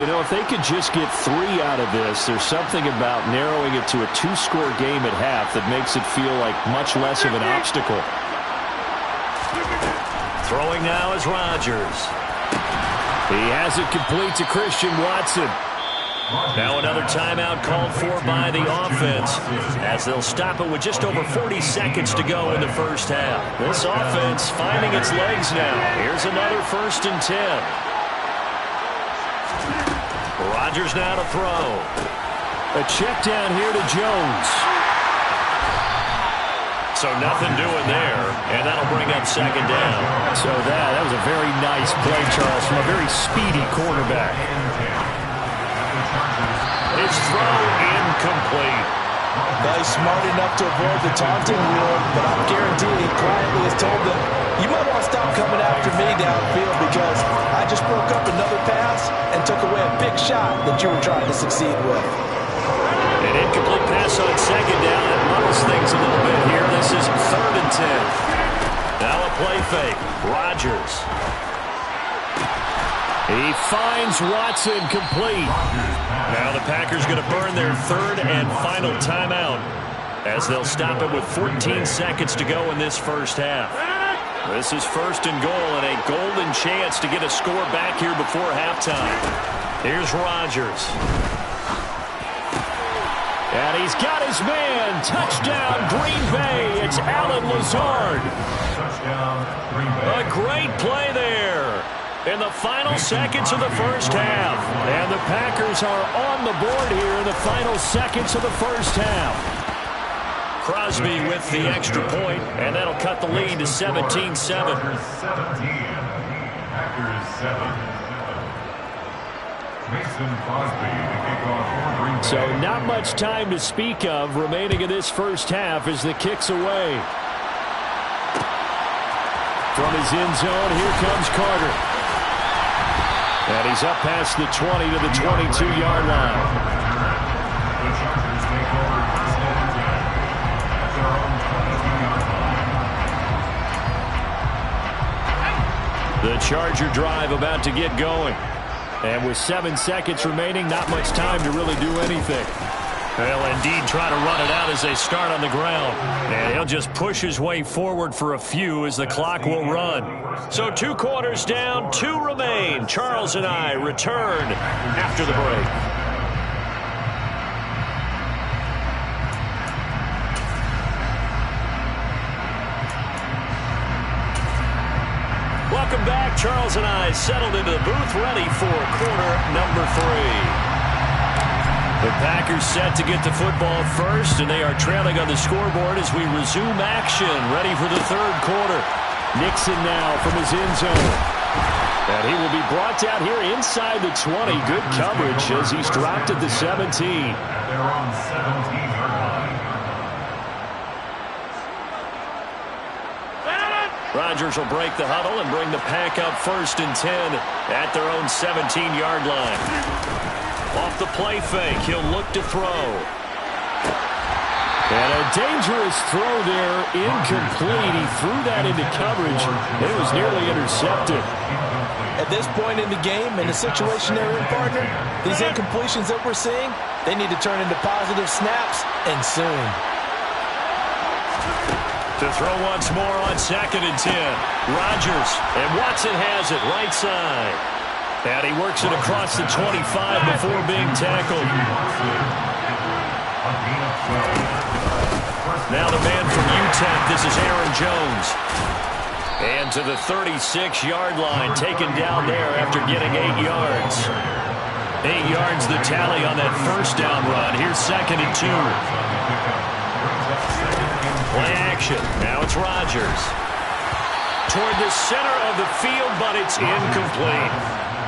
You know, if they could just get 3 out of this, there's something about narrowing it to a 2-score game at half that makes it feel like much less of an obstacle. Throwing now is Rodgers. He has it complete to Christian Watson. Now another timeout called for by the offense as they'll stop it with just over 40 seconds to go in the first half. This offense finding its legs now. Here's another 1st and 10. Rodgers now to throw. A check down here to Jones. So nothing doing there, and that'll bring up 2nd down. So that was a very nice play, Charles, from a very speedy quarterback. His throw incomplete. He's smart enough to avoid the taunting rule, but I'm guaranteed he quietly has told them, you might want to stop coming after me downfield because I just broke up another pass and took away a big shot that you were trying to succeed with. An incomplete pass on 2nd down. It muddles things a little bit here. This is 3rd and 10. Now a play fake. Rodgers. He finds Watson complete. Now the Packers going to burn their 3rd and final timeout as they'll stop it with 14 seconds to go in this first half. This is 1st and goal and a golden chance to get a score back here before halftime. Here's Rodgers. And he's got his man. Touchdown, Green Bay. It's Allen Lazard. A great play there in the final seconds of the first half. And the Packers are on the board here in the final seconds of the first half. Crosby with the extra point, and that'll cut the lead to 17-7. So not much time to speak of remaining in this first half as the kick's away. From his end zone, here comes Carter. And he's up past the 20 to the 22-yard line. The Charger drive about to get going. And with 7 seconds remaining, not much time to really do anything. They'll indeed try to run it out as they start on the ground. And he'll just push his way forward for a few as the clock will run. So 2 quarters down, 2 remain. Charles and I return after the break. Welcome back. Charles and I settled into the booth, ready for quarter number 3. The Packers set to get the football first, and they are trailing on the scoreboard as we resume action, ready for the 3rd quarter. Nixon now from his end zone. And he will be brought down here inside the 20. Good coverage as he's dropped at the 17. They're on 17-yard line. Rodgers will break the huddle and bring the Pack up 1st and 10 at their own 17-yard line. Off the play fake, he'll look to throw. And a dangerous throw there, incomplete. He threw that into coverage. It was nearly intercepted. At this point in the game, in the situation they're in, partner, these incompletions that we're seeing, they need to turn into positive snaps, and soon. To throw once more on 2nd and 10. Rodgers, and Watson has it right side. And he works it across the 25 before being tackled. Now the man from UTEP, this is Aaron Jones. And to the 36-yard line, taken down there after getting 8 yards. 8 yards the tally on that 1st down run. Here's 2nd and 2. Play action. Now it's Rodgers. Toward the center of the field, but it's incomplete.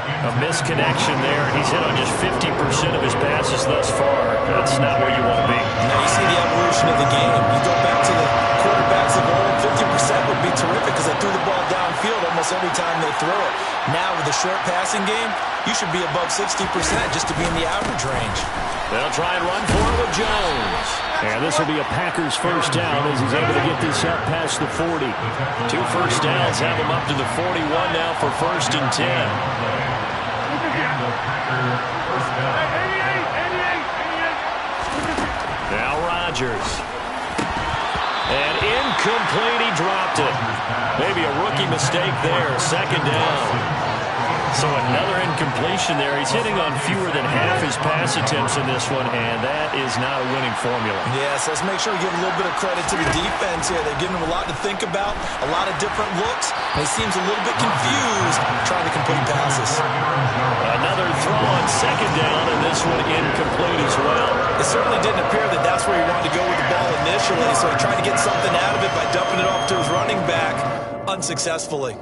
A misconnection there. He's hit on just 50% of his passes thus far. That's not where you want to be. Now you see the evolution of the game. You go back to the quarterbacks of old, 50% would be terrific because they threw the ball downfield almost every time they throw it. Now with a short passing game, you should be above 60% just to be in the average range. They'll try and run for it with Jones. And this will be a Packers first down as he's able to get this up past the 40. 2 first downs have him up to the 41 now for 1st and 10. First down. Now Rodgers. And incomplete, he dropped it. Maybe a rookie mistake there, second down. So another incompletion there. He's hitting on fewer than half his pass attempts in this one, and that is not a winning formula. Yes, let's make sure we give a little bit of credit to the defense here. They're giving him a lot to think about, a lot of different looks, and he seems a little bit confused trying to complete passes. Another throw on second down, and this one incomplete as well. It certainly didn't appear that that's where he wanted to go with the ball initially, so he tried to get something out of it by dumping it off to his running back unsuccessfully.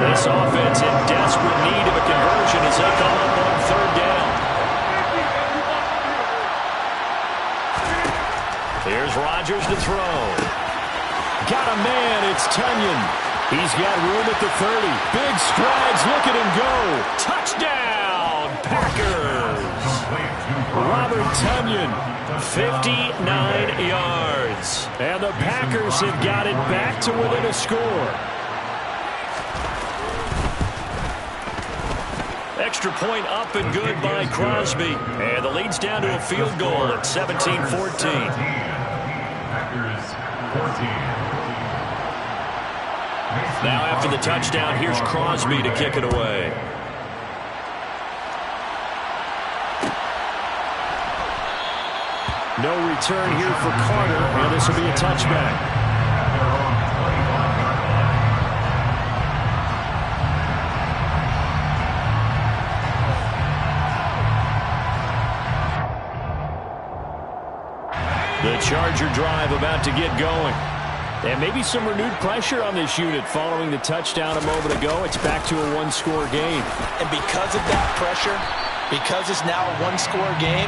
This offense in desperate need of a conversion as they come up on third down. Here's Rodgers to throw. Got a man, it's Tunyon. He's got room at the 30. Big strides, look at him go. Touchdown, Packers. Robert Tunyon. 59 yards. And the Packers have got it back to within a score. Extra point up and good by Crosby. And the lead's down to a field goal at 17-14. Packers 14. Now after the touchdown, here's Crosby to kick it away. No return here for Carter, and this will be a touchback. The Charger drive about to get going. And maybe some renewed pressure on this unit following the touchdown a moment ago. It's back to a one-score game. And because of that pressure, because it's now a one-score game,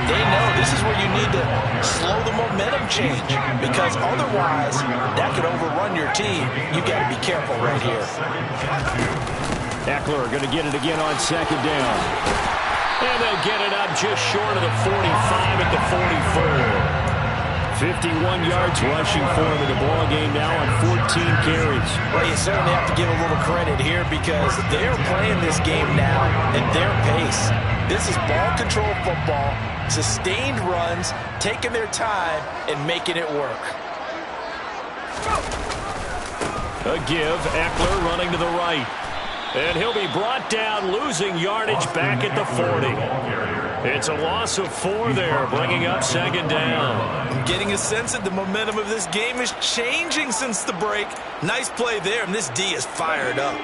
they know this is where you need to slow the momentum change. Because otherwise, that could overrun your team. You got to be careful right here. Eckler going to get it again on second down. And they'll get it up just short of the 45 at the 44. 51 yards rushing for him in the ball game now on 14 carries. Well, you certainly have to give a little credit here because they're playing this game now at their pace. This is ball control football, sustained runs, taking their time and making it work. A give, Eckler running to the right. And he'll be brought down, losing yardage back at the 40. It's a loss of 4 there, bringing up second down. I'm getting a sense that the momentum of this game is changing since the break. Nice play there, and this D is fired up.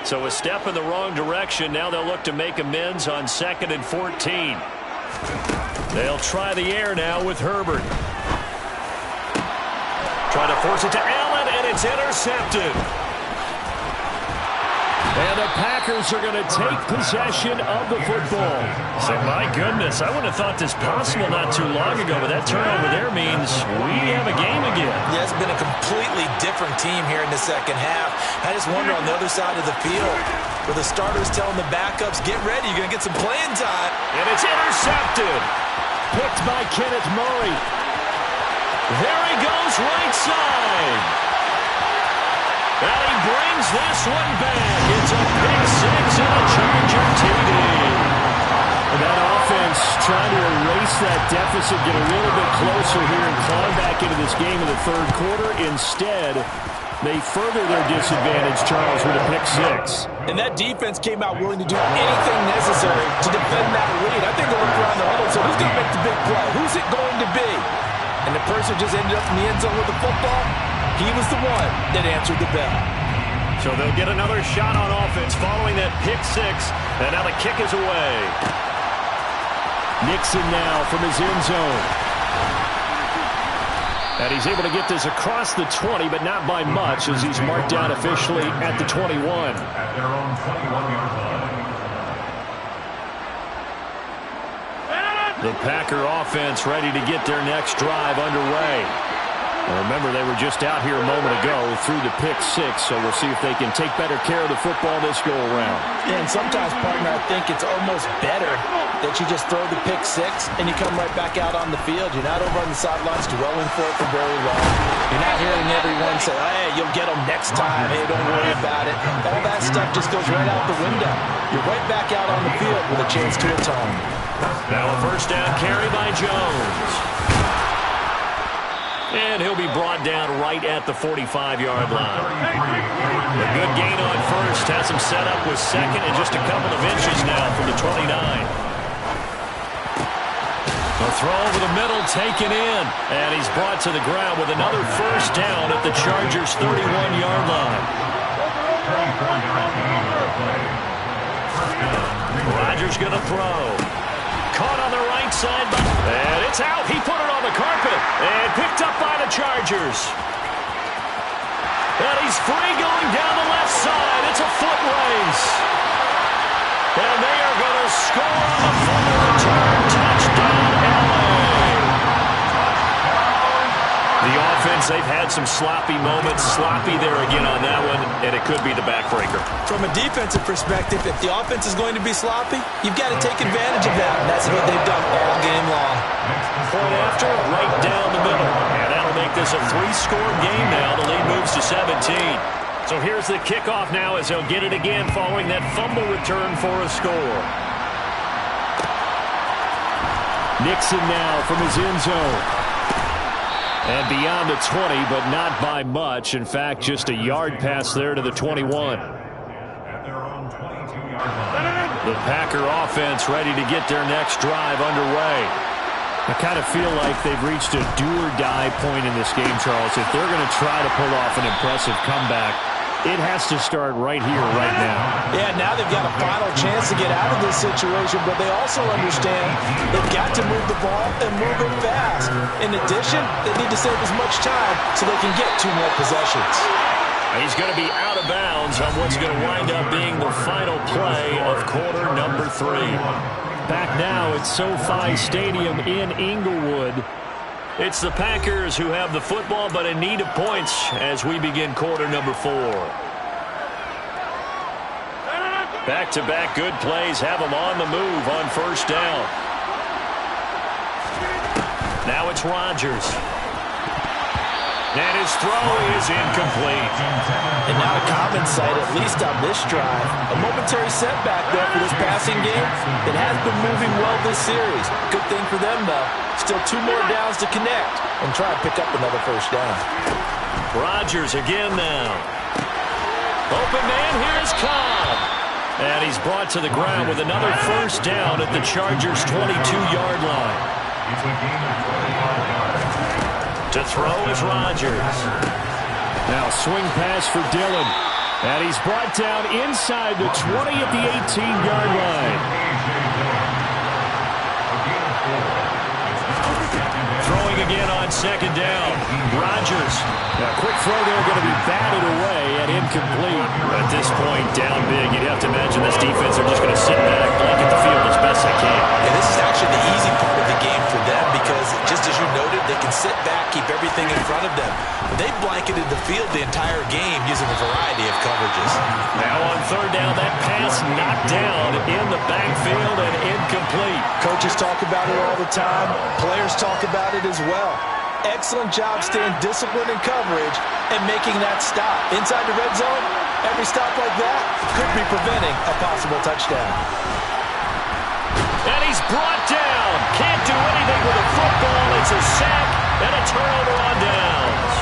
So a step in the wrong direction. Now they'll look to make amends on second and 14. They'll try the air now with Herbert. Trying to force it to Allen, and it's intercepted. And the Packers are going to take possession of the football. So, my goodness, I wouldn't have thought this possible not too long ago, but that turnover there means we have a game again. Yeah, it's been a completely different team here in the second half. I just wonder on the other side of the field where the starters telling the backups, get ready, you're going to get some playing time. And it's intercepted. Picked by Kenneth Murray. There he goes, right side. Well, he brings this one back. It's a pick six and a Charger TD. And that offense trying to erase that deficit, get a little bit closer here and climb back into this game in the third quarter. Instead, they further their disadvantage, Charles, with a pick six. And that defense came out willing to do anything necessary to defend that lead. I think they looked around the huddle, so who's going to make the big play? Who's it going to be? And the person just ended up in the end zone with the football. He was the one that answered the bell. So they'll get another shot on offense following that pick six. And now the kick is away. Nixon now from his end zone. And he's able to get this across the 20, but not by much as he's marked down officially at the 21. At their own 21-yard line. The Packer offense ready to get their next drive underway. Well, remember, they were just out here a moment ago through the pick six, so we'll see if they can take better care of the football this go-around. Yeah, and sometimes, partner, I think it's almost better that you just throw the pick six and you come right back out on the field. You're not over on the sidelines dwelling for it for very long. You're not hearing everyone say, hey, you'll get them next time. Hey, don't worry about it. All that stuff just goes right out the window. You're right back out on the field with a chance to atone. Now a first down carry by Jones. And he'll be brought down right at the 45-yard line. A good gain on first has him set up with second and just a couple of inches now from the 29. A throw over the middle taken in. And he's brought to the ground with another first down at the Chargers' 31-yard line. Rodgers going to throw. Caught on the right side, and it's out. He put it on the carpet and picked up by the Chargers. And he's free going down the left side. It's a foot race. And they are going to score on the fumble return. Touchdown, LA. The offense, they've had some sloppy moments. Sloppy there again on that one, and it could be the backbreaker. From a defensive perspective, if the offense is going to be sloppy, you've got to take advantage of that, and that's what they've done all game long. Point after, right down the middle. And that'll make this a three-score game now. The lead moves to 17. So here's the kickoff now as they'll get it again following that fumble return for a score. Nixon now from his end zone. And beyond the 20, but not by much. In fact, just a yard pass there to the 21. The Packer offense ready to get their next drive underway. I kind of feel like they've reached a do-or-die point in this game, Charles. If they're going to try to pull off an impressive comeback, it has to start right here, right now. Yeah, now they've got a final chance to get out of this situation, but they also understand they've got to move the ball and move it fast. In addition, they need to save as much time so they can get 2 more possessions. He's going to be out of bounds on what's going to wind up being the final play of quarter number 3. Back now at SoFi Stadium in Inglewood. It's the Packers who have the football, but in need of points as we begin quarter number 4. Back-to-back good plays have them on the move on first down. Now it's Rodgers. And his throw is incomplete. And now a common sight, at least on this drive. A momentary setback, though, for this passing game. It has been moving well this series. Good thing for them, though. Still 2 more downs to connect and try and pick up another first down. Rodgers again now. Open man, here's Cobb. And he's brought to the ground with another first down at the Chargers' 22-yard line. To throw is Rodgers. Now swing pass for Dillon. And he's brought down inside the 20 at the 18-yard line. Throwing again on second down. Rodgers. Now quick throw there, going to be batted away and incomplete. At this point, down big, you'd have to imagine this defense are just going to sit back, blanket the field as best they can. And this is actually the easy part of the game for them because, just as you noted, they can sit back, keep everything in front of them. But they've blanketed the field the entire game using a variety of coverages. Now on third down, that pass knocked down in the backfield and incomplete. Coaches talk about it all the time. Players talk about it as well. Excellent job staying disciplined in coverage and making that stop. Inside the red zone, every stop like that could be preventing a possible touchdown. And he's brought down. Can't do anything with a football. It's a sack and a turnover on downs.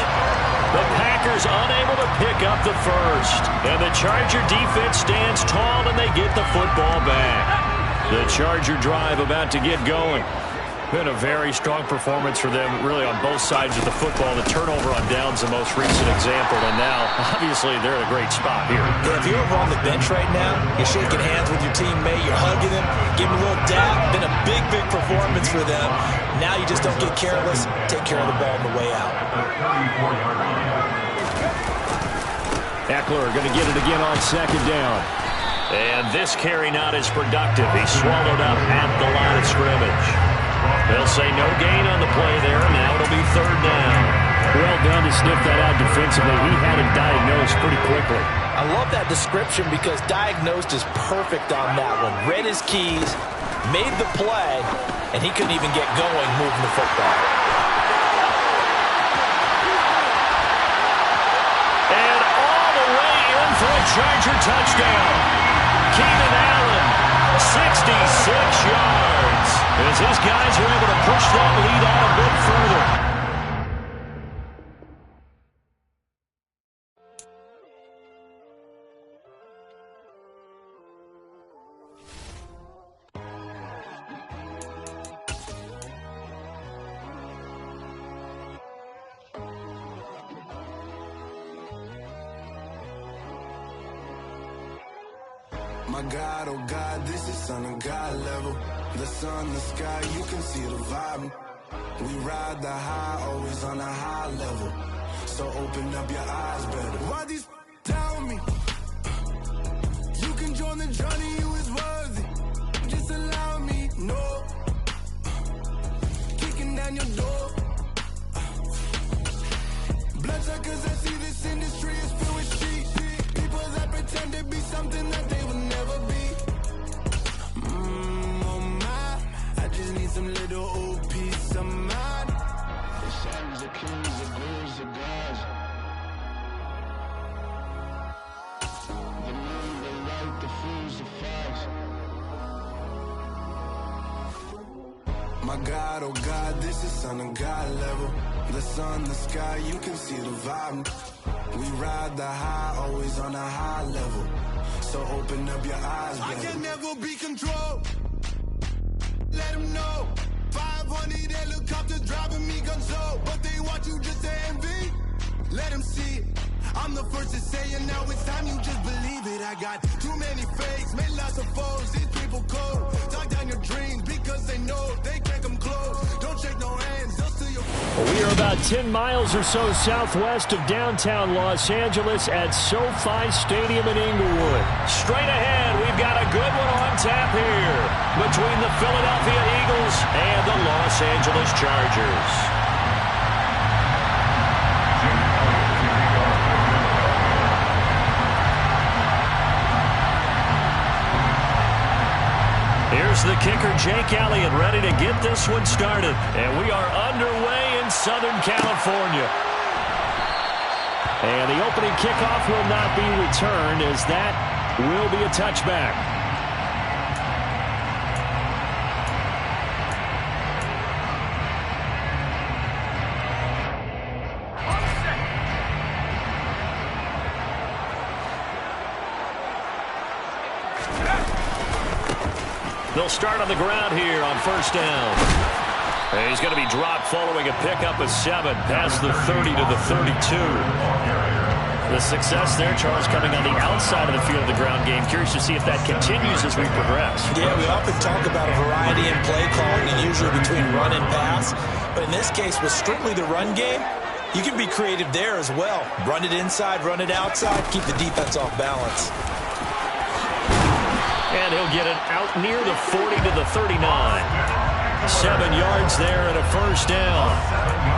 The Packers unable to pick up the first. And the Charger defense stands tall and they get the football back. The Charger drive about to get going. Been a very strong performance for them, really, on both sides of the football. The turnover on downs, the most recent example, and now, obviously, they're in a great spot here. Yeah, if you're over on the bench right now, you're shaking hands with your teammate, you're hugging him, giving him a little dab. Been a big, big performance for them. Now you just don't get careless. Take care of the ball on the way out. Eckler going to get it again on second down. And this carry not as productive. He's swallowed up at the line of scrimmage. They'll say no gain on the play there. Now it'll be third down. Well done to sniff that out defensively. He had it diagnosed pretty quickly. I love that description because diagnosed is perfect on that one. Read his keys, made the play, and he couldn't even get going moving the football. And all the way in for a Charger touchdown. Keenan Allen, 66 yards. As his guys are able to push that lead out a bit further. My God, oh God, this is Son of God level. The sun, the sky, you can see the vibe. We ride the high, always on a high level. So open up your eyes better. Why these tell me? You can join the journey, you is worthy. Just allow me, no. Kicking down your door. Bloodsuckers, I see this industry is filled with cheat. People that pretend to be something that they will never be. Oh my, I just need some little old peace of mind. The sons of kings, the girls of gods. The men, the right, the fools, the facts. My God, oh God, this is Son of God level. The sun, the sky, you can see the vibe. We ride the high, always on a high level. So open up your eyes, baby. I can never be controlled. Let them know. 500 helicopters driving me gunso. But they want you just to envy. Let them see it. I'm the first to say it, now it's time you just believe it. I got too many fakes, made lots of foes. These people cold. Talk down your dreams because they know they can't come close. Don't shake no hands, they'll steal your... Well, we are about 10 miles or so southwest of downtown Los Angeles at SoFi Stadium in Inglewood. Straight ahead, we've got a good one on tap here between the Philadelphia Eagles and the Los Angeles Chargers. Here's the kicker, Jake Elliott, ready to get this one started. And we are underway in Southern California. And the opening kickoff will not be returned, as that will be a touchback. They'll start on the ground here on first down. And he's going to be dropped following a pickup of 7 past the 30 to the 32. The success there, Charles, coming on the outside of the field of the ground game. Curious to see if that continues as we progress. Yeah, we often talk about a variety in play calling and usually between run and pass. But in this case, with strictly the run game, you can be creative there as well. Run it inside, run it outside, keep the defense off balance. And he'll get it out near the 40 to the 39. 7 yards there and a first down.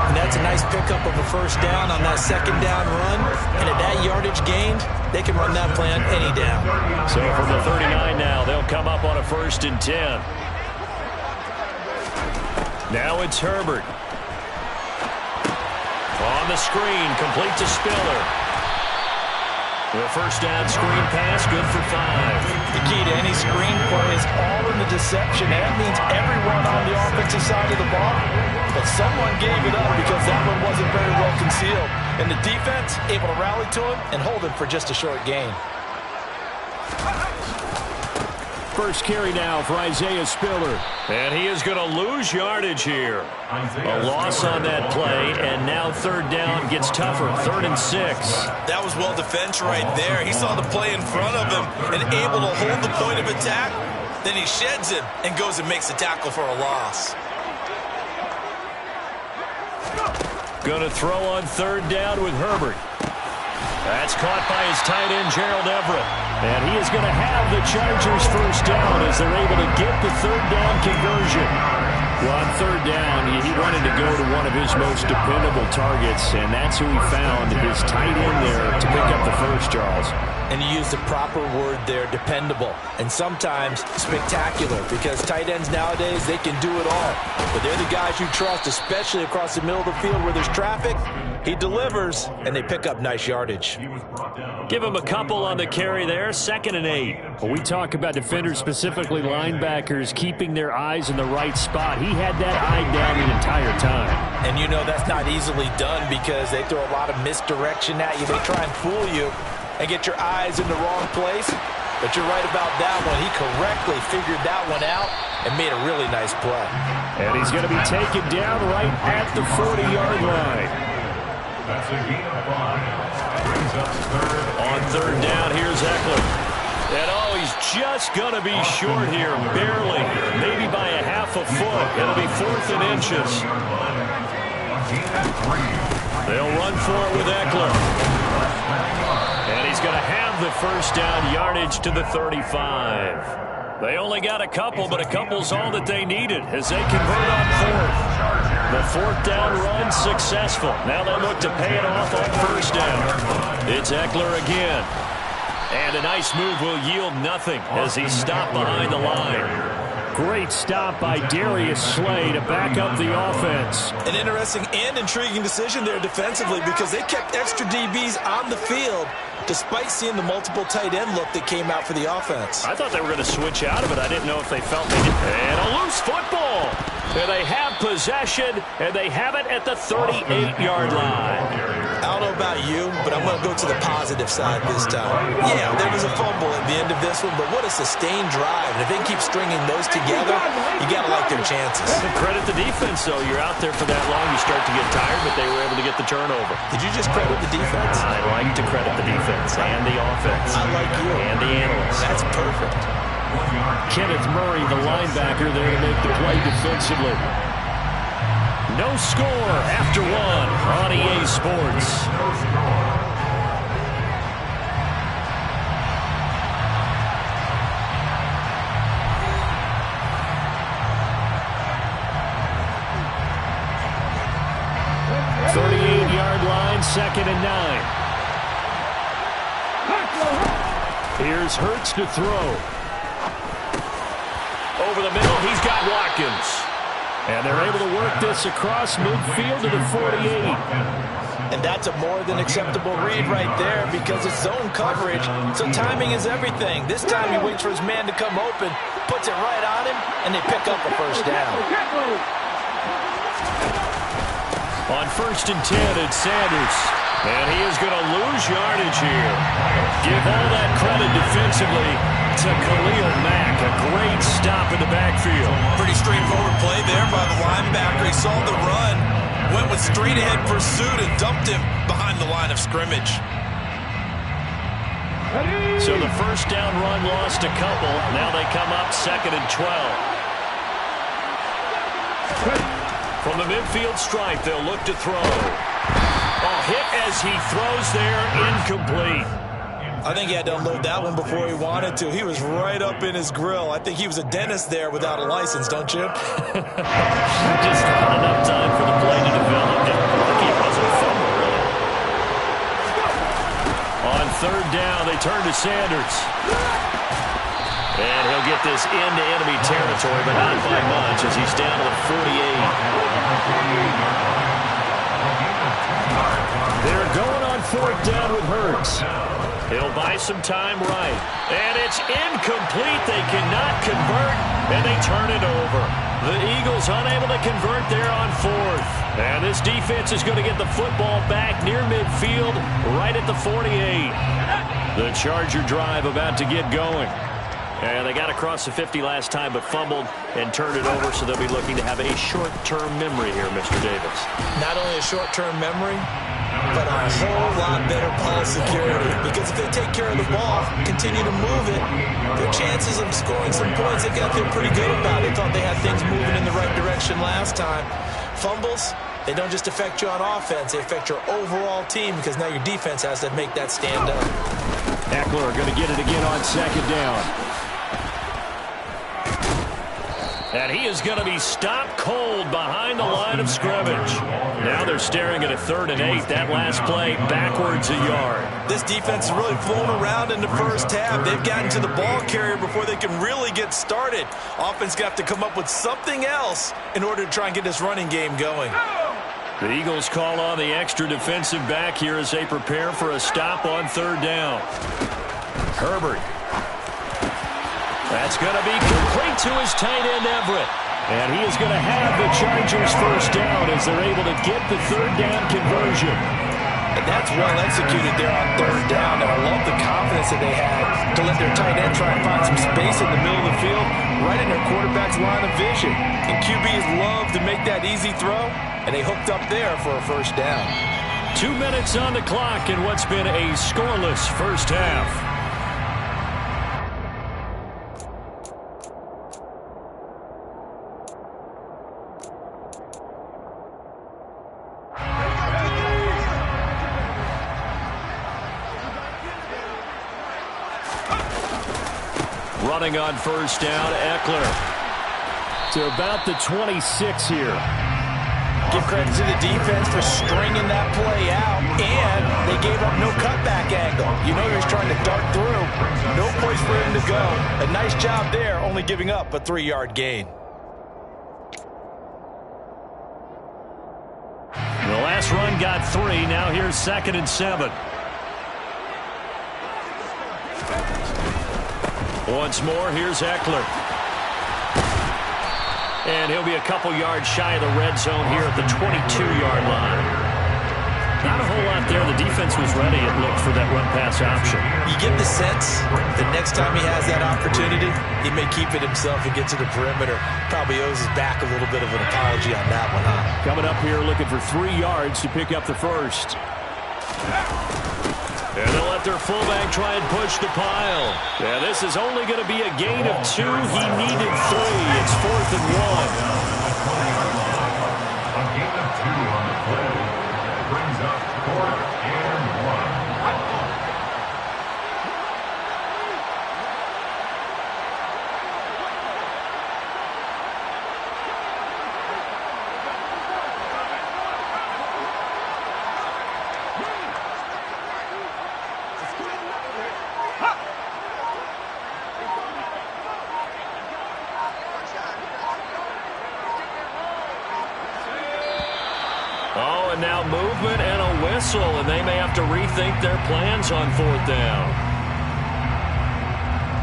And that's a nice pickup of a first down on that second down run. And at that yardage gained, they can run that play on any down. So from the 39 now, they'll come up on a 1st and 10. Now it's Herbert. On the screen, complete to Spiller. The first down screen pass, good for 5. The key to any screen play is all in the deception. That means everyone on the offensive side of the ball. But someone gave it up because that one wasn't very well concealed. And the defense able to rally to him and hold him for just a short gain. First carry now for Isaiah Spiller. And he is going to lose yardage here. A loss on that play, and now 3rd down gets tougher, 3rd and 6. That was well defense right there. He saw the play in front of him and able to hold the point of attack. Then he sheds him and goes and makes a tackle for a loss. Going to throw on 3rd down with Herbert. That's caught by his tight end, Gerald Everett. And he is going to have the Chargers first down as they're able to get the 3rd down conversion. Well, on third down, he wanted to go to one of his most dependable targets, and that's who he found, his tight end there, to pick up the first, Charles. And you used the proper word there, dependable, and sometimes spectacular, because tight ends nowadays, they can do it all. But they're the guys you trust, especially across the middle of the field where there's traffic. He delivers, and they pick up nice yardage. Give him a couple on the carry there, 2nd and 8. Well, we talk about defenders, specifically linebackers, keeping their eyes in the right spot. He had that eye down the entire time. And you know that's not easily done because they throw a lot of misdirection at you. They try and fool you and get your eyes in the wrong place. But you're right about that one. He correctly figured that one out and made a really nice play. And he's going to be taken down right at the 40-yard line. That's a gain of 5. Brings up third. On third down, here's Eckler. And he's just going to be short here, barely, maybe by a half a foot. It'll be 4th and inches. They'll run for it with Eckler. And he's going to have the first down yardage to the 35. They only got a couple, but a couple's all that they needed as they convert on 4th. The 4th down run successful. Now they look to pay it off on 1st down. It's Eckler again. And a nice move will yield nothing as he's stopped behind the line. Great stop by Darius Slay to back up the offense. An interesting and intriguing decision there defensively because they kept extra DBs on the field despite seeing the multiple tight end look that came out for the offense. I thought they were going to switch out of it. I didn't know if they felt they did. And a loose football. And they have possession, and they have it at the 38-yard line. I don't know about you, but I'm going to go to the positive side this time. Yeah, there was a fumble at the end of this one, but what a sustained drive. And if they keep stringing those together, you got to like their chances. And credit the defense, though. You're out there for that long, you start to get tired, but they were able to get the turnover. Did you just credit the defense? I like to credit the defense and the offense. I like you. And the analysts. That's perfect. Kenneth Murray, the linebacker, there to make the play defensively. No score after 1 on EA Sports. Yard line, 2nd and 9. Here's Hurts to throw. Over the middle, he's got Watkins. And they're able to work this across midfield to the 48. And that's a more than acceptable read right there because it's zone coverage, so timing is everything. This time he waits for his man to come open, puts it right on him, and they pick up a first down. On 1st and 10, it's Sanders. And he is going to lose yardage here. Give all that credit defensively to Khalil Mack. A great stop in the backfield. Pretty straightforward play there by the linebacker. He saw the run, went with straight-ahead pursuit, and dumped him behind the line of scrimmage. So the first down run lost a couple. Now they come up 2nd and 12. From the midfield stripe, they'll look to throw. Hit as he throws there, incomplete. I think he had to unload that one before he wanted to. He was right up in his grill. I think he was a dentist there without a license, don't you? Just not enough time for the play to develop. Lucky it wasn't a fumble, really. On 3rd down, they turn to Sanders. And he'll get this into enemy territory, but not by much as he's down to the 48. They're going on 4th down with Hurts. He'll buy some time right. And it's incomplete. They cannot convert, and they turn it over. The Eagles unable to convert there on 4th. And this defense is going to get the football back near midfield, right at the 48. The Charger drive about to get going. And they got across the 50 last time, but fumbled and turned it over, so they'll be looking to have a short-term memory here, Mr. Davis. Not only a short-term memory, but a whole lot better ball security. Because if they take care of the ball, continue to move it, their chances of scoring some points, they got to feel pretty good about it. They thought they had things moving in the right direction last time. Fumbles, they don't just affect you on offense, they affect your overall team because now your defense has to make that stand up. Eckler going to get it again on 2nd down. And he is going to be stopped cold behind the line of scrimmage. Now they're staring at a 3rd and 8. That last play backwards a yard. This defense is really flown around in the first half. They've gotten to the ball carrier before they can really get started. Offense got to come up with something else in order to try and get this running game going. The Eagles call on the extra defensive back here as they prepare for a stop on 3rd down. Herbert. That's going to be complete to his tight end, Everett. And he is going to have the Chargers first down as they're able to get the 3rd down conversion. And that's well executed there on 3rd down. And I love the confidence that they had to let their tight end try and find some space in the middle of the field, right in their quarterback's line of vision. And QBs love to make that easy throw, and they hooked up there for a first down. 2 minutes on the clock in what's been a scoreless first half. Running on first down, Eckler. To about the 26 here. Give credit to the defense for stringing that play out, and they gave up no cutback angle. You know he was trying to dart through. No place for him to go. A nice job there, only giving up a 3-yard gain. The last run got 3. Now here's 2nd and 7. Once more, here's Eckler. And he'll be a couple yards shy of the red zone here at the 22-yard line. Not a whole lot there. The defense was ready, it looked, for that run-pass option. You get the sense that next time he has that opportunity, he may keep it himself and get to the perimeter. Probably owes his back a little bit of an apology on that one, huh? Coming up here looking for 3 yards to pick up the first. And they'll let their fullback try and push the pile. Yeah, this is only going to be a gain of 2. He needed 3. It's 4th and 1. A gain of 2 on the play. That brings up 4th and 1. Oh, and now movement and a whistle, and they may have to rethink their plans on 4th down.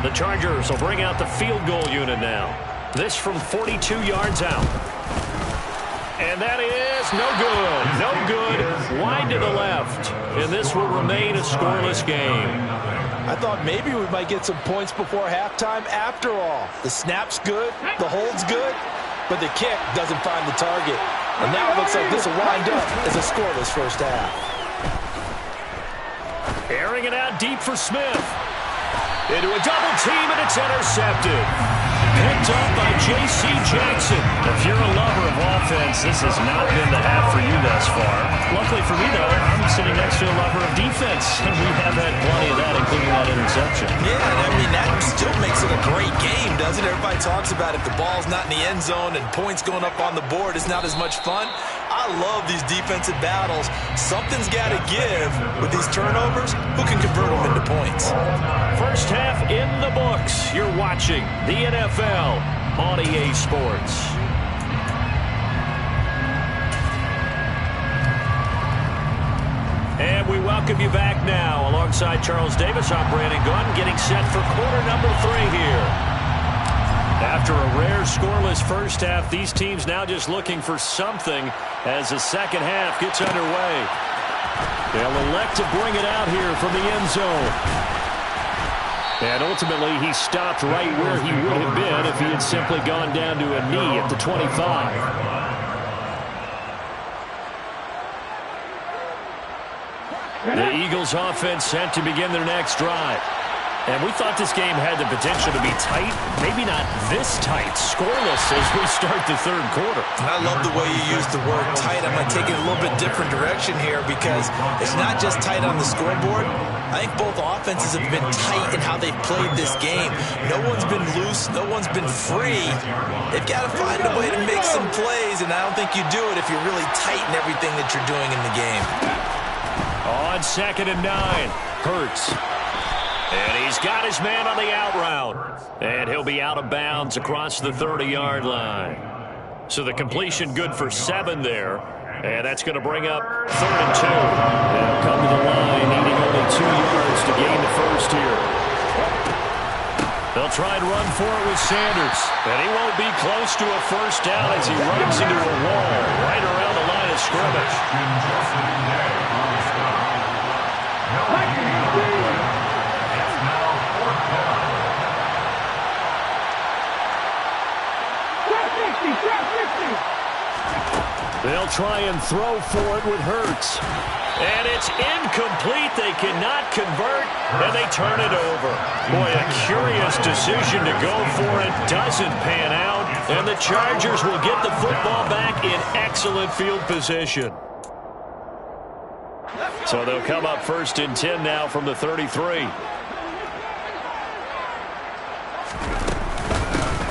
The Chargers will bring out the field goal unit now. This from 42 yards out. And that is no good. No good. Wide to the left. And this will remain a scoreless game. I thought maybe we might get some points before halftime. After all, the snap's good, the hold's good, but the kick doesn't find the target. And now it looks like this will wind up as a scoreless first half. Airing it out deep for Smith. Into a double team, and it's intercepted. Picked up by J.C. Jackson. If you're a lover of offense, this has not been the half for you thus far. Luckily for me, though, I'm sitting next to a lover of defense, and we have had plenty of that, including that interception. Yeah, I mean, that still makes it a great game, doesn't it? Everybody talks about if the ball's not in the end zone and points going up on the board, it's not as much fun. I love these defensive battles. Something's got to give with these turnovers. Who can convert them into points? First half in the books. You're watching the NFL on EA Sports. And we welcome you back now. Alongside Charles Davis, I'm Brandon Gunn, getting set for quarter number 3 here. After a rare scoreless first half, these teams now just looking for something as the second half gets underway. They'll elect to bring it out here from the end zone. And ultimately, he stopped right where he would have been if he had simply gone down to a knee at the 25. The Eagles offense set to begin their next drive. And we thought this game had the potential to be tight. Maybe not this tight, scoreless as we start the third quarter. I love the way you use the word tight. I'm going to take it a little bit different direction here because it's not just tight on the scoreboard. I think both offenses have been tight in how they've played this game. No one's been loose. No one's been free. They've got to find a way to make some plays, and I don't think you do it if you're really tight in everything that you're doing in the game. On 2nd and 9, Hurts. And he's got his man on the out route. And he'll be out of bounds across the 30-yard line. So the completion good for 7 there. And that's going to bring up 3rd and 2. They'll come to the line, needing only 2 yards to gain the first here. They'll try and run for it with Sanders. And he won't be close to a first down as he runs into a wall right around the line of scrimmage. They'll try and throw for it with Hurts. And it's incomplete. They cannot convert, and they turn it over. Boy, a curious decision to go for it. Doesn't pan out, and the Chargers will get the football back in excellent field position. So they'll come up 1st and 10 now from the 33.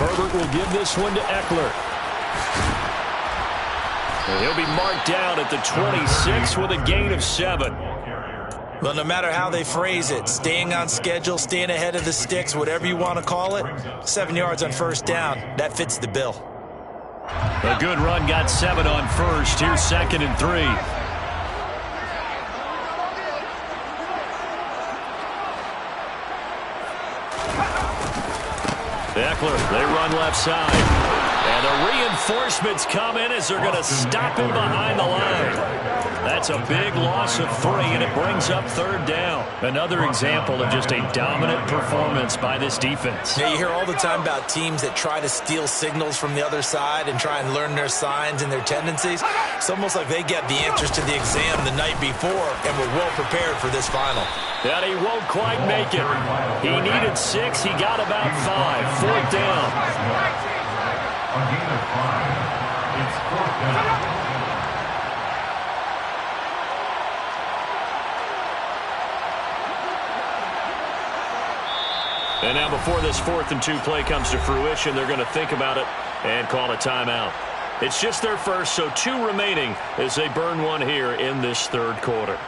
Herbert will give this one to Eckler. And he'll be marked down at the 26 with a gain of 7. Well, no matter how they phrase it, staying on schedule, staying ahead of the sticks, whatever you want to call it, 7 yards on first down, that fits the bill. A good run got 7 on first. Here's 2nd and 3. Eckler, they run left side. And the reinforcements come in as they're going to stop him behind the line. That's a big loss of 3, and it brings up 3rd down. Another example of just a dominant performance by this defense. Yeah, you hear all the time about teams that try to steal signals from the other side and try and learn their signs and their tendencies. It's almost like they get the answers to the exam the night before and were well prepared for this final. And he won't quite make it. He needed 6. He got about 5. 4th down. A gain of 5. It's 4th down. And now before this 4th and 2 play comes to fruition, they're going to think about it and call a timeout. It's just their first, so 2 remaining as they burn one here in this 3rd quarter.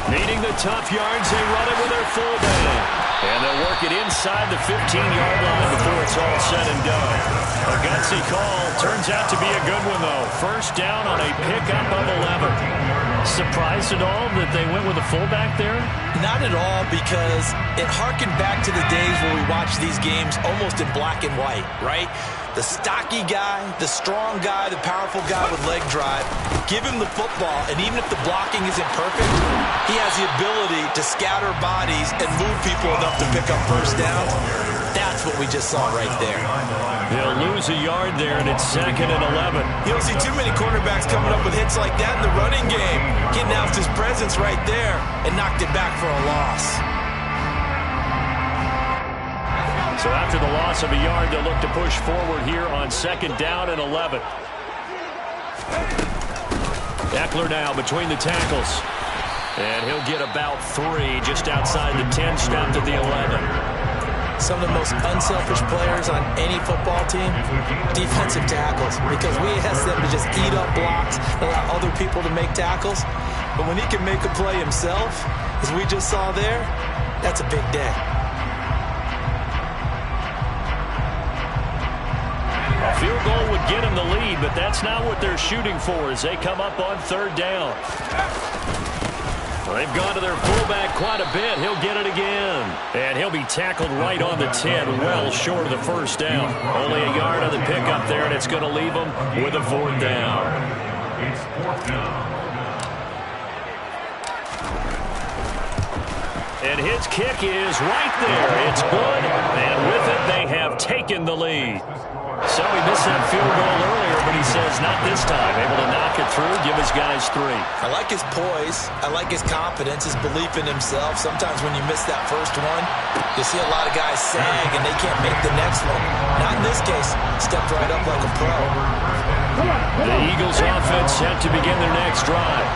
Needing the tough yards, they run it with their fullback. And they'll work it inside the 15-yard line before it's all said and done. A gutsy call. Turns out to be a good one, though. First down on a pickup of 11. Surprised at all that they went with a fullback there? Not at all, because it harkened back to the days where we watched these games almost in black and white, right? The stocky guy, the strong guy, the powerful guy with leg drive. Give him the football, and even if the blocking isn't perfect, he has the ability to scatter bodies and move people enough to pick up first down. That's what we just saw right there. They'll lose a yard there, and it's 2nd and 11. You don't see too many quarterbacks coming up with hits like that in the running game. He announced his presence right there and knocked it back for a loss. So after the loss of a yard, they'll look to push forward here on 2nd down and 11. Eckler now between the tackles. And he'll get about 3 just outside the 10, stopped at the 11. Some of the most unselfish players on any football team, defensive tackles, because we ask them to just eat up blocks, allow other people to make tackles. But when he can make a play himself, as we just saw there, that's a big day. A field goal would get him the lead, but that's not what they're shooting for as they come up on 3rd down. They've gone to their fullback quite a bit. He'll get it again. And he'll be tackled right on the 10, well short of the first down. Only a yard on the pickup there, and it's going to leave them with a 4th down. It's 4th down. And his kick is right there. It's good, and with it, they have taken the lead. So he missed that field goal earlier, but he says not this time. Able to knock it through, give his guys 3. I like his poise. I like his confidence, his belief in himself. Sometimes when you miss that first one, you see a lot of guys sag and they can't make the next one. Not in this case. Stepped right up like a pro. The Eagles offense set to begin their next drive.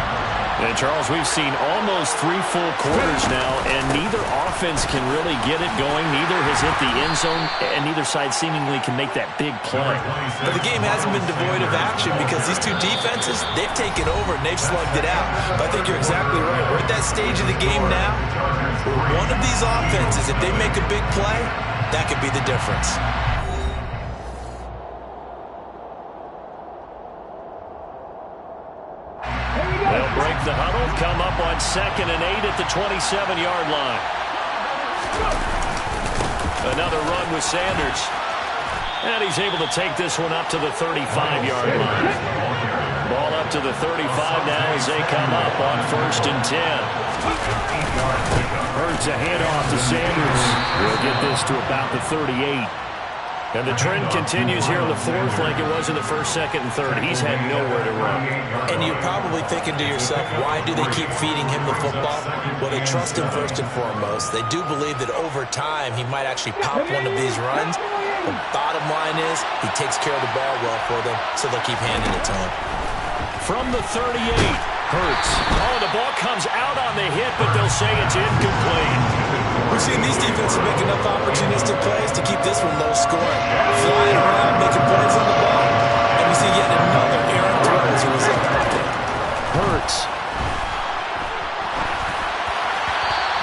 And, Charles, we've seen almost 3 full quarters now, and neither offense can really get it going. Neither has hit the end zone, and neither side seemingly can make that big play. But the game hasn't been devoid of action because these two defenses, they've taken over and they've slugged it out. But I think you're exactly right. We're at that stage of the game now where one of these offenses, if they make a big play, that could be the difference. They'll break the huddle, come up on 2nd and 8 at the 27-yard line. Another run with Sanders. And he's able to take this one up to the 35-yard line. Ball up to the 35 now as they come up on 1st and 10. Hurts a handoff to Sanders. We'll get this to about the 38. And the trend continues here in the 4th like it was in the 1st, 2nd, and 3rd. He's had nowhere to run. And you're probably thinking to yourself, why do they keep feeding him the football? Well, they trust him first and foremost. They do believe that over time he might actually pop one of these runs. The bottom line is he takes care of the ball well for them, so they'll keep handing it to him. From the 38, Hurts. Oh, the ball comes out on the hit, but they'll say it's incomplete. We've seen these defenses make enough opportunistic plays to keep this one low scoring. Flying around, making plays on the ball. And we see yet another errant throw as a result. Hurts.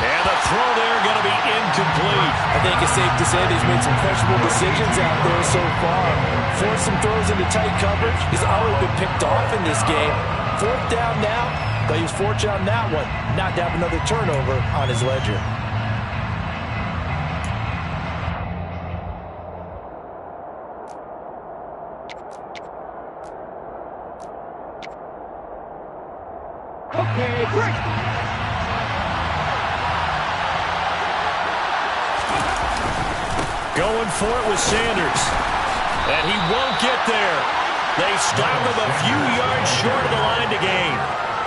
And the throw there going to be incomplete. I think it's safe to say he's made some questionable decisions out there so far. Forced some throws into tight coverage. He's always been picked off in this game. 4th down now, but he was fortunate on that one not to have another turnover on his ledger. Okay, break. Going for it with Sanders. And he won't get there. They stop him a few yards short of the line to gain.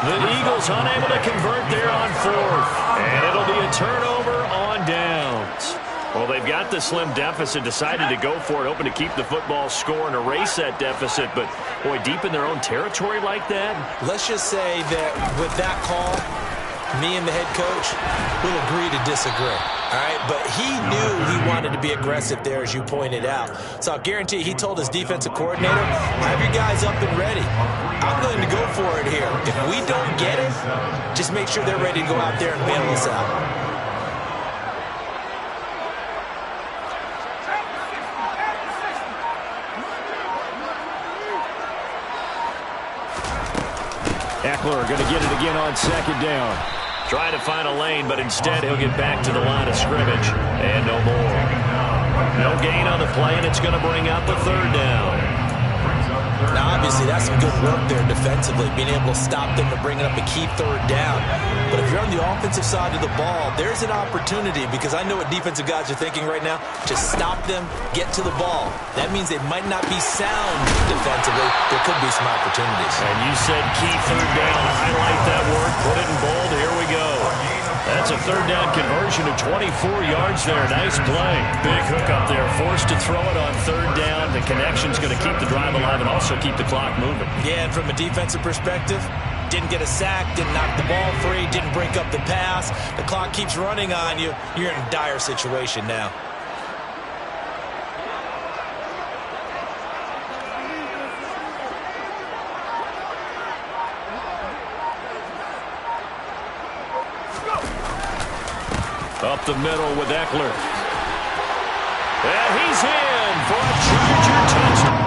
The Eagles unable to convert there on 4th. And it'll be a turnover on downs. Well, they've got the slim deficit, decided to go for it, hoping to keep the football score and erase that deficit. But, boy, deep in their own territory like that. Let's just say that with that call, me and the head coach will agree to disagree. All right, but he knew he wanted to be aggressive there, as you pointed out. So I'll guarantee he told his defensive coordinator, have your guys up and ready. I'm going to go for it here. If we don't get it, just make sure they're ready to go out there and bail us out. Eckler going to get it again on 2nd down. Trying to find a lane, but instead he'll get back to the line of scrimmage. And no more. No gain on the play, and it's going to bring out the 3rd down. Now, obviously, that's some good work there defensively, being able to stop them and bringing up a key 3rd down. But if you're on the offensive side of the ball, there's an opportunity, because I know what defensive guys are thinking right now. Just stop them, get to the ball. That means they might not be sound defensively. There could be some opportunities. And you said key 3rd down. Highlight that word, put it in bold. Here we go. That's a 3rd down conversion of 24 yards there. Nice play. Big hook up there. Forced to throw it on 3rd down. The connection's going to keep the drive alive and also keep the clock moving. Yeah, and from a defensive perspective, didn't get a sack, didn't knock the ball free, didn't break up the pass. The clock keeps running on you. You're in a dire situation now. Up the middle with Eckler. And he's in for a Charger touchdown.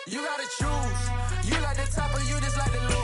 You gotta choose. You like the top or you just like the loose.